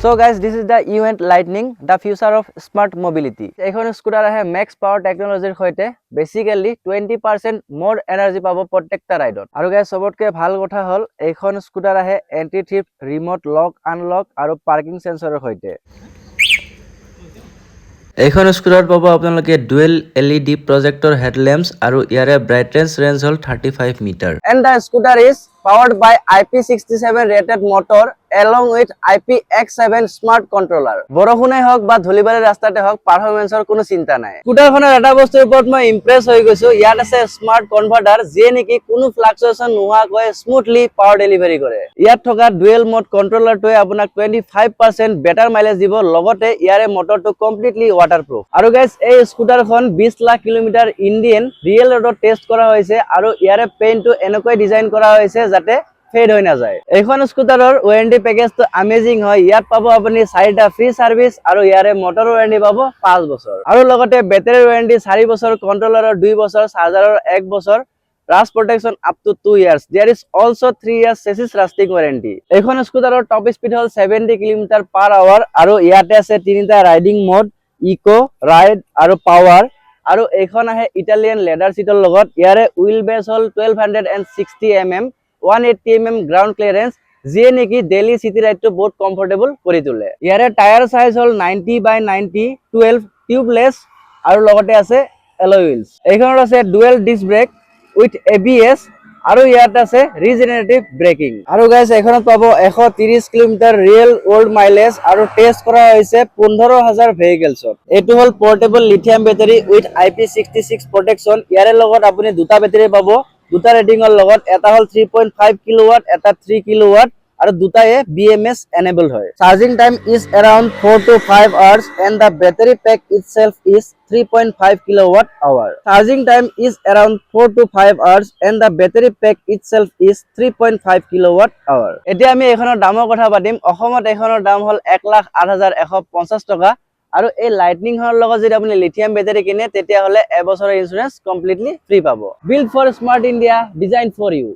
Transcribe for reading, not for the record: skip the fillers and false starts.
So guys, this is the event Lightning, the future of smart mobility. এখন scooter আহে max পাওয়ার টেকনোলজিৰ সৈতে basically 20% more energy পাব প্ৰত্যেকটা ৰাইডত। আৰু গাইস সবতকে ভাল কথা হল এইখন স্কুটাৰ আহে এন্টি থিফট ৰিমোট লক আনলক আৰু পাৰ্কিং সেন্সৰৰ সৈতে। এইখন স্কুটাৰত পাব আপোনালোকে ডুৱেল LED প্ৰজেক্টৰ হেডল্যাম্পস আৰু ইয়াৰে ব্ৰাইটনেছ ৰেঞ্জ হল 35 metre. And the scooter is powered by IP67 rated motor along with IPX7 smart controller. বৰষুণে হওক বা ধুলিবালি ৰাস্তাতে হওক পাৰফৰমেন্সৰ কোনো চিন্তা নাই। স্কুটাৰখনৰ এটা বস্তুৰ ওপৰত মই ইমপ্ৰেছ হৈ গৈছো, ইয়াত আছে স্মাৰ্ট কনভাৰ্টাৰ যিয়ে নেকি কোনো ফ্লাকচুৱেশ্যন নোহোৱাকৈ স্মুথলি পাৱাৰ ডেলিভাৰী কৰে। ইয়াত থকা ডুৱেল মোড কন্ট্ৰোলাৰটোৱে আপোনাক 25% বেটাৰ মাইলেজ দিব, লগতে ইয়াৰে মটৰটো কমপ্লিটলি ৱাটাৰপ্ৰুফ। আৰু গাইস এই স্কুটাৰখন 20 লাখ কিলোমিটাৰ ইণ্ডিয়ান ৰিয়েল ৰডত টেষ্ট কৰা হৈছে আৰু ইয়াৰে পেইণ্টটো এনেকৈ ডিজাইন কৰা হৈছে যাতে ফেড হৈ না যায়। এইখন স্কুটাৰৰ ওয়াৰেন্টি প্যাকেজটো আমেজিং হয়। ইয়াত পাব আপুনি 4টা ফ্ৰী সাৰ্ভিস আৰু ইয়াৰে মটৰ ওয়াৰেন্টি পাব 5 বছৰ আৰু লগতে বেটাৰী ওয়াৰেন্টি 4 বছৰ, কন্ট্ৰোলাৰৰ 2 বছৰ, চাৰ্জাৰৰ 1 বছৰ, Rust protection up to 2 years. There is also 3 years chassis rusting warranty. এইখন স্কুটাৰৰ টপ স্পিড হল 70 km/h আৰু ইয়াতে আছে তিনিটা ৰাইডিং মোড, ইকো, ৰাইড আৰু পাৱাৰ। আৰু এইখন আহে ইটালিয়ান লেডাৰ সিটৰ লগত। ইয়াৰে হুইল বেস হল 1260 mm, 180 mm গ্ৰাউণ্ড ক্লিয়াৰেন্স যিয়ে নেকি ডেইলি সিটি ৰাইডটো বহুত কমফৰ্টেবল কৰি তোলে। ইয়াৰে টায়াৰ সাইজ হল 90/90 12 টিউবলেস আৰু লগতে আছে এলয় হুইলস। এইখনত আছে dual disc brake with ABS আৰু ইয়াত আছে ৰিজেনাৰেটিভ ব্ৰেকিং। আৰু গাইস এখনত পাব 130 কিলোমিটাৰ ৰিয়েল ওল্ড মাইলেজ আৰু টেষ্ট কৰা হৈছে 15,000 ভেহিকলছত। এইটো হল portable lithium battery with IP66 protection. ইয়াৰে লগত আপুনি দুটা বেটাৰী পাব, দুটা ৰেটিংৰ লগত। এটা হল 3.5 কিলোৱাট, এটা 3 কিলোৱাট আৰু দুটায়ে BMS enabled হয়। Charging time is around 4 to 5 hours and the battery pack itself is 3.5 kWh. Charging time is around 4 to 5 hours and the battery pack itself is 3.5 kWh. এতিয়া আমি এখনৰ দামৰ কথা পাতিম। অসমত এখনৰ দাম হল 1,08,150 টকা আৰু এই লাইটনিং হলৰ লগত যদি আপুনি লিথিয়াম বেটাৰী কিনে তেতিয়া হলে এবছৰৰ ইন্স্যুৰেন্স কমপ্লিটলি ফ্ৰী পাব। Build for smart India, design for U.